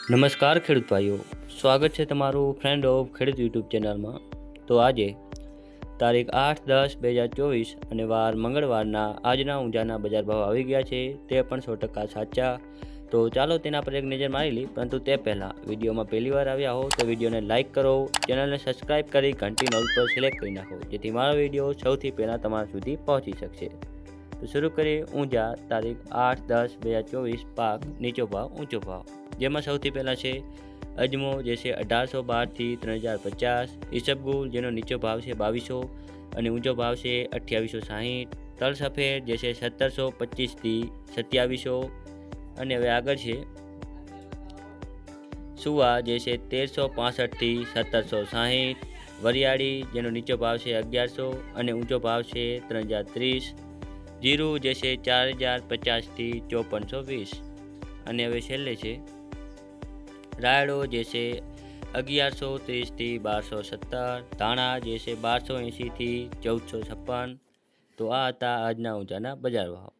નમસ્કાર ખેડૂત ભાઈઓ, સ્વાગત છે તમારું ફ્રેન્ડ ઓફ ખેડૂત યુટ્યુબ ચેનલમાં। તો આજે તારીખ 8/10/2024 અને વાર મંગળવારના આજના ઊંઝાના બજાર ભાવ આવી ગયા છે, તે પણ 100% સાચા। તો ચાલો તેના પર એક નજર મારી લઈએ, પરંતુ તે પહેલાં વિડીયોમાં પહેલી વાર આવ્યા હો તો વિડીયોને લાઇક કરો, ચેનલને સબસ્ક્રાઈબ કરી ઘંટી નોલ પર સિલેક્ટ કરી નાખો, જેથી મારો વિડીયો સૌથી પહેલાં તમારા સુધી પહોંચી શકશે। તો શરૂ કરીએ ઊંઝા તારીખ 8/10/2024 પાક નીચો ભાવ ઊંચો ભાવ, જેમાં સૌથી પહેલાં છે અજમો, જે છે 1812 થી 3050, ઈસબગુલ જેનો નીચો ભાવ છે 2200 અને ઊંચો ભાવ છે 2860, તલ સફેદ જે છે 1725 થી 2700 અને હવે આગળ છે સુવા જે છે 1365 થી 1760, વરિયાળી જેનો નીચો ભાવ છે 1100 અને ઊંચો ભાવ છે 3030, જીરું જે છે 4050 થી 5420 અને હવે છેલ્લે છે રાયડો જે છે 1130 થી 1270, ધાણા જે છે 1280 થી 1456। તો આ હતા આજના ઊંઝાના બજાર ભાવ।